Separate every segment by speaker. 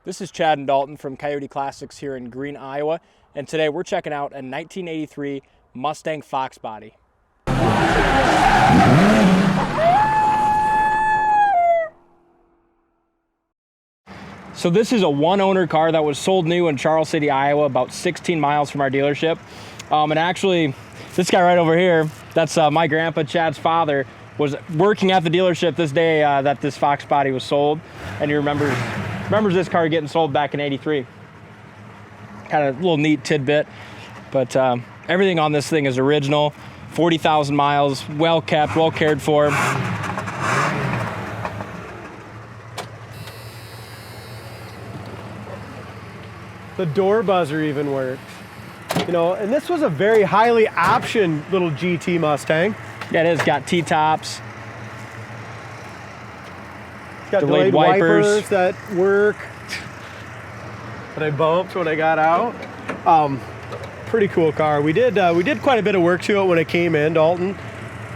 Speaker 1: This is Chad and Dalton from Coyote Classics here in Greene, Iowa, and today we're checking out a 1983 Mustang Fox body. So this is a one-owner car that was sold new in Charles City, Iowa, about 16 miles from our dealership. And actually, this guy right over here, that's my grandpa, Chad's father, was working at the dealership this day that this Fox body was sold, and he remembers this car getting sold back in '83. Kind of a little neat tidbit, but everything on this thing is original, 40,000 miles, well kept, well cared for.
Speaker 2: The door buzzer even works. You know, and this was a very highly optioned little GT Mustang.
Speaker 1: Yeah, it is. Got T-tops.
Speaker 2: It's got delayed wipers that work. That I bumped when I got out. Pretty cool car. We did quite a bit of work to it when it came in, Dalton.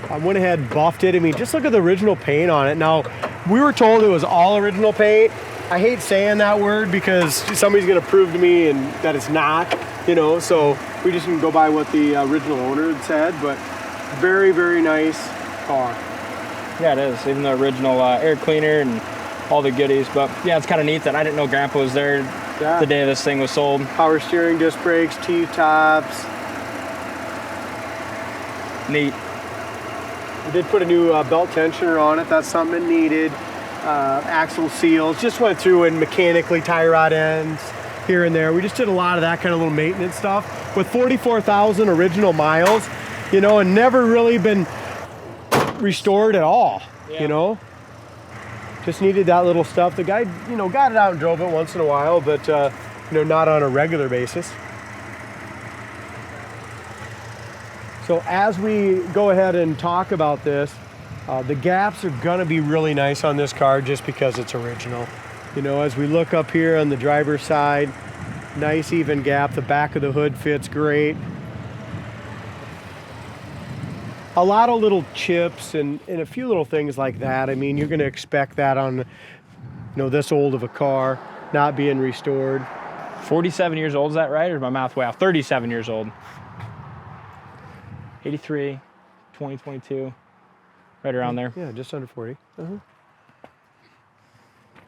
Speaker 2: I went ahead, buffed it. I mean, just look at the original paint on it. Now, we were told it was all original paint. I hate saying that word because somebody's gonna prove to me and that it's not, you know, so we just can go by what the original owner had said, but very, very nice car.
Speaker 1: Yeah, it is. Even the original air cleaner and all the goodies. But yeah, it's kind of neat that I didn't know Grandpa was there the day this thing was sold.
Speaker 2: Power steering, disc brakes, T-tops.
Speaker 1: Neat.
Speaker 2: We did put a new belt tensioner on it. That's something it needed. Axle seals. Just went through and mechanically tie rod ends here and there. We just did a lot of that kind of little maintenance stuff. With 44,000 original miles, you know, and never really been restored at all, you know. Just needed that little stuff. The guy, you know, got it out and drove it once in a while, but, you know, not on a regular basis. So as we go ahead and talk about this, the gaps are gonna be really nice on this car just because it's original. You know, as we look up here on the driver's side, nice even gap. The back of the hood fits great. A lot of little chips and a few little things like that. I mean, you're gonna expect that on, you know, this old of a car, not being restored.
Speaker 1: 47 years old, is that right? Or is my math way off? 37 years old. 83, 2022. Right around there.
Speaker 2: Yeah, just under 40.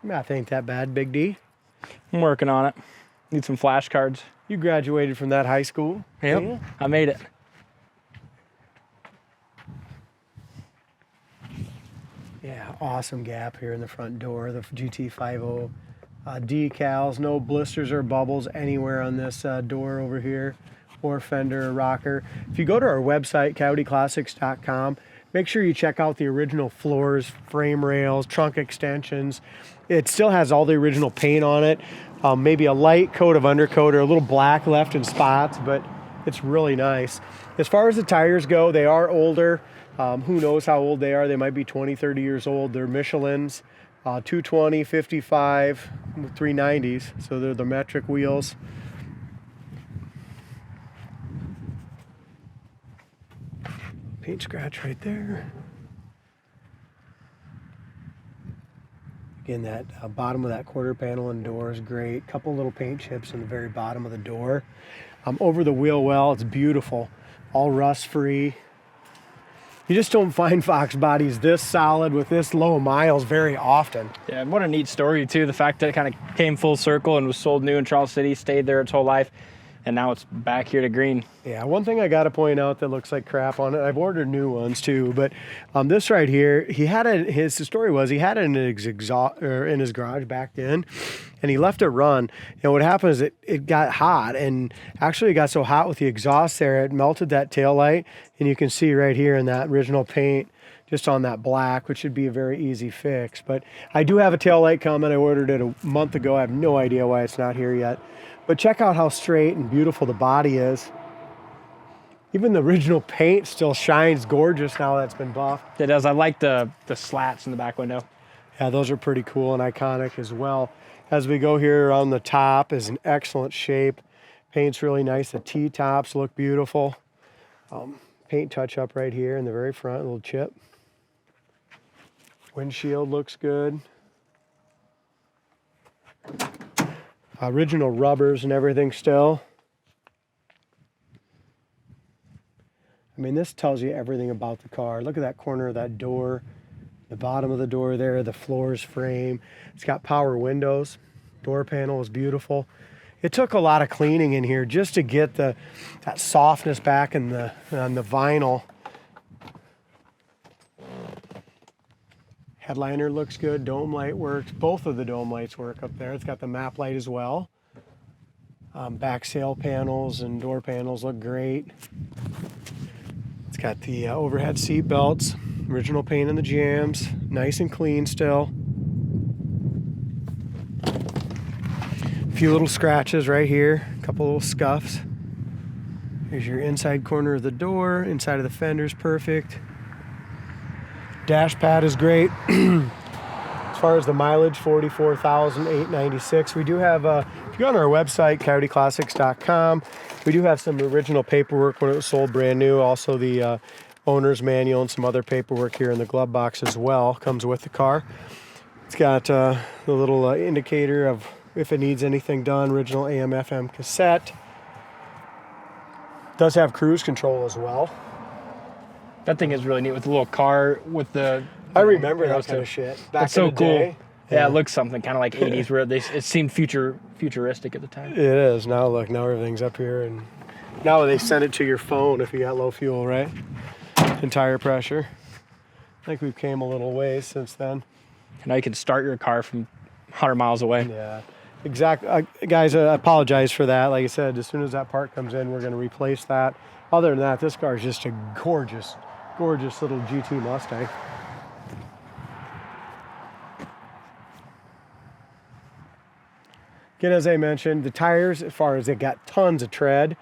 Speaker 2: Math ain't that bad, Big D.
Speaker 1: I'm working on it. Need some flashcards.
Speaker 2: You graduated from that high school?
Speaker 1: Yep, yeah. I made it.
Speaker 2: Yeah, awesome gap here in the front door. The GT50 decals, no blisters or bubbles anywhere on this door over here, or fender or rocker. If you go to our website, coyoteclassics.com, make sure you check out the original floors, frame rails, trunk extensions. It still has all the original paint on it. Maybe a light coat of undercoat or a little black left in spots, but it's really nice. As far as the tires go, they are older. Who knows how old they are? They might be 20, 30 years old. They're Michelins, 220, 55, 390s. So they're the metric wheels. Paint scratch right there. Again, that bottom of that quarter panel and door is great. Couple little paint chips in the very bottom of the door. Over the wheel well, it's beautiful. All rust free. You just don't find Fox bodies this solid with this low miles very often.
Speaker 1: Yeah, and what a neat story too. The fact that it kind of came full circle and was sold new in Charles City, stayed there its whole life, and now it's back here to Greene.
Speaker 2: Yeah, one thing I got to point out that looks like crap on it, I've ordered new ones too, but this right here, he had it, his story was he had it in his garage back then, and he left it run. And what happened is it got hot, and actually it got so hot with the exhaust there, it melted that tail light, and you can see right here in that original paint, just on that black, which should be a very easy fix. But I do have a tail light coming. I ordered it a month ago. I have no idea why it's not here yet. But check out how straight and beautiful the body is. Even the original paint still shines gorgeous now that's been buffed.
Speaker 1: It does. I like the slats in the back window.
Speaker 2: Yeah, those are pretty cool and iconic as well. As we go here around the top is in excellent shape. Paint's really nice. The T-tops look beautiful. Paint touch up right here in the very front, a little chip. Windshield looks good. Original rubbers and everything still. I mean, this tells you everything about the car. Look at that corner of that door, the bottom of the door there, the floor's frame. It's got power windows. Door panel is beautiful. It took a lot of cleaning in here just to get that softness back on the vinyl. Headliner looks good. Dome light works. Both of the dome lights work up there. It's got the map light as well. Back sail panels and door panels look great. It's got the overhead seat belts. Original paint in the jambs. Nice and clean still. A few little scratches right here. A couple little scuffs. Here's your inside corner of the door. Inside of the fender's perfect. Dash pad is great. As far as the mileage, 44,896. We do have, if you go on our website, coyoteclassics.com, we do have some original paperwork when it was sold brand new. Also the owner's manual and some other paperwork here in the glove box as well. Comes with the car. It's got the little indicator of if it needs anything done. Original AM/FM cassette. Does have cruise control as well.
Speaker 1: That thing is really neat with the little car with the...
Speaker 2: I remember that kind of shit. Back
Speaker 1: It's so
Speaker 2: in the
Speaker 1: cool.
Speaker 2: day.
Speaker 1: Yeah, it looks something kind of like 80s where it seemed futuristic at the time.
Speaker 2: It is. Now look, now everything's up here, and now they send it to your phone if you got low fuel, right? And tire pressure. I think we've came a little ways since then.
Speaker 1: And now you can start your car from 100 miles away.
Speaker 2: Yeah, exactly. Guys, I apologize for that. Like I said, as soon as that part comes in, we're going to replace that. Other than that, this car is just a gorgeous, gorgeous little GT Mustang. Again, as I mentioned, the tires, as far as they got tons of tread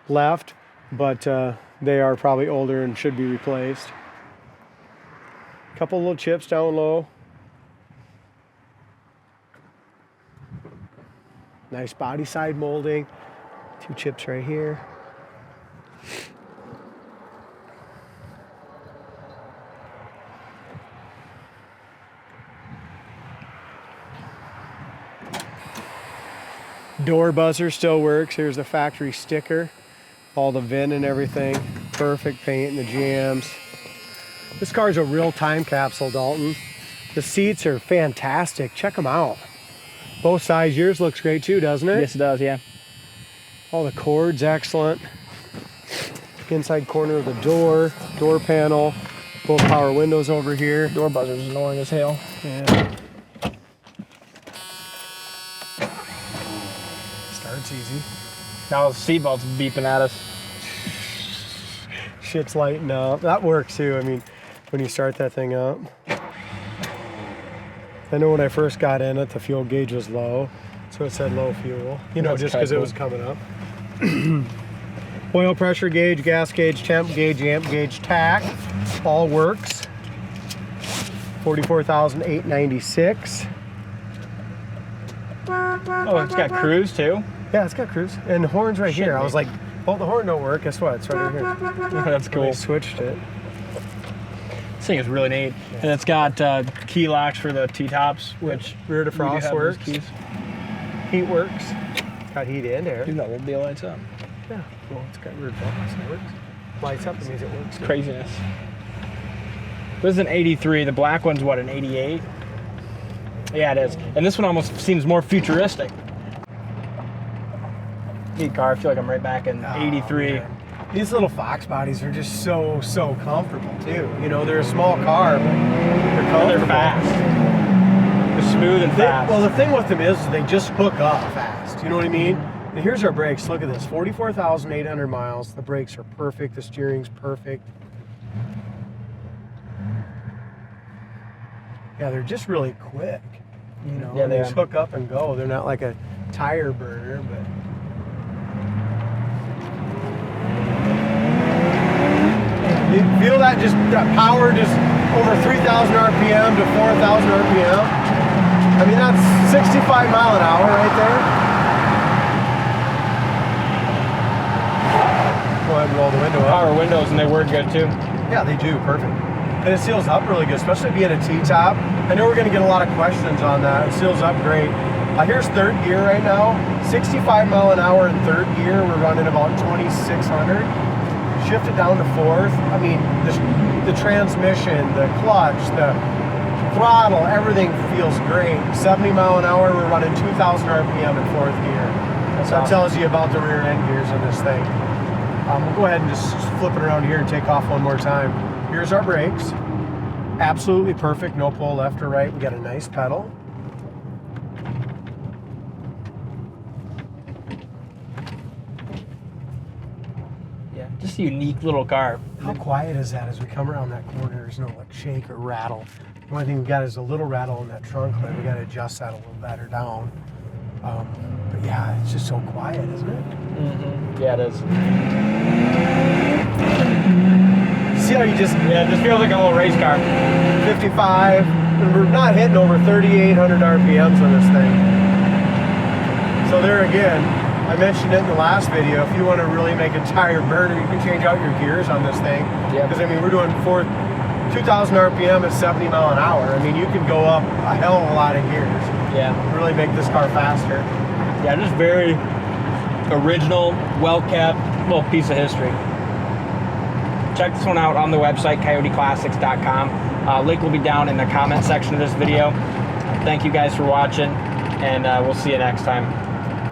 Speaker 2: left, but they are probably older and should be replaced. A couple little chips down low. Nice body side molding. 2 chips right here. Door buzzer still works. Here's the factory sticker. All the VIN and everything. Perfect paint in the jams. This car's a real time capsule, Dalton. The seats are fantastic. Check them out. Both sides. Yours looks great too, doesn't it?
Speaker 1: Yes, it does, yeah.
Speaker 2: All the cords, excellent. Inside corner of the door panel. Both power windows over here.
Speaker 1: Door buzzer's annoying as hell.
Speaker 2: Yeah. Starts easy.
Speaker 1: Now the seatbelt's beeping at us.
Speaker 2: Shit's lighting up. That works too. I mean, when you start that thing up. I know when I first got in it, the fuel gauge was low, so it said low fuel. You know, just because it was coming up. Oil pressure gauge, gas gauge, temp gauge, amp gauge, tach, all works. 44,896.
Speaker 1: Oh, it's got cruise too?
Speaker 2: Yeah, it's got cruise. And the horn's right here. I was like, oh, the horn don't work. Guess what? It's right here.
Speaker 1: That's cool.
Speaker 2: They switched it.
Speaker 1: This thing is really neat. Yeah. And it's got key locks for the T-tops, which
Speaker 2: rear defrost works.
Speaker 1: Keys.
Speaker 2: Heat works. It's got heat and air.
Speaker 1: Dude, that little deal lights up.
Speaker 2: Yeah, well, it's got rear defrost. It works. Lights up, it means it works.
Speaker 1: Craziness. This is an 83. The black one's what, an 88? Yeah, it is. And this one almost seems more futuristic. Neat car. I feel like I'm right back in 83.
Speaker 2: Man. These little Fox bodies are just so comfortable too. You know, they're a small car, but they're comfortable.
Speaker 1: They're fast. They're smooth and fast.
Speaker 2: Well, the thing with them is they just hook up fast. You know what I mean? And here's our brakes. Look at this. 44,800 miles. The brakes are perfect. The steering's perfect. Yeah, they're just really quick. You know,
Speaker 1: yeah,
Speaker 2: they just hook up and go. They're not like a tire burner, but. You feel that power just over 3,000 RPM to 4,000 RPM? I mean, that's 65 mile an hour right there. Go ahead and roll the window up.
Speaker 1: Power windows, and they work good too.
Speaker 2: Yeah, they do. Perfect. And it seals up really good, especially being a T-top. I know we're going to get a lot of questions on that. It seals up great. Here's third gear right now. 65 mile an hour in third gear. We're running about 2,600. Shift it down to fourth. I mean, the transmission, the clutch, the throttle, everything feels great. 70 mile an hour, we're running 2,000 RPM in fourth gear. So that tells you about the rear end gears in this thing. We'll go ahead and just flip it around here and take off one more time. Here's our brakes. Absolutely perfect, no pull left or right. We got a nice pedal.
Speaker 1: Yeah, just a unique little car.
Speaker 2: How quiet is that as we come around that corner? There's no like shake or rattle. The only thing we got is a little rattle in that trunk lid. We got to adjust that a little better down. But yeah, it's just so quiet, isn't it?
Speaker 1: Mm-hmm. Yeah, it is.
Speaker 2: See how you just...
Speaker 1: Yeah, it just feels like a little race car.
Speaker 2: 55, and we're not hitting over 3,800 RPMs on this thing. So there again, I mentioned it in the last video, if you want to really make a tire burner, you can change out your gears on this thing. Because I mean, we're doing 2,000 RPM at 70 mile an hour. I mean, you can go up a hell of a lot of gears.
Speaker 1: Yeah.
Speaker 2: Really make this car faster.
Speaker 1: Yeah, just very original, well-kept little piece of history. Check this one out on the website, coyoteclassics.com. Link will be down in the comment section of this video. Thank you guys for watching, and we'll see you next time.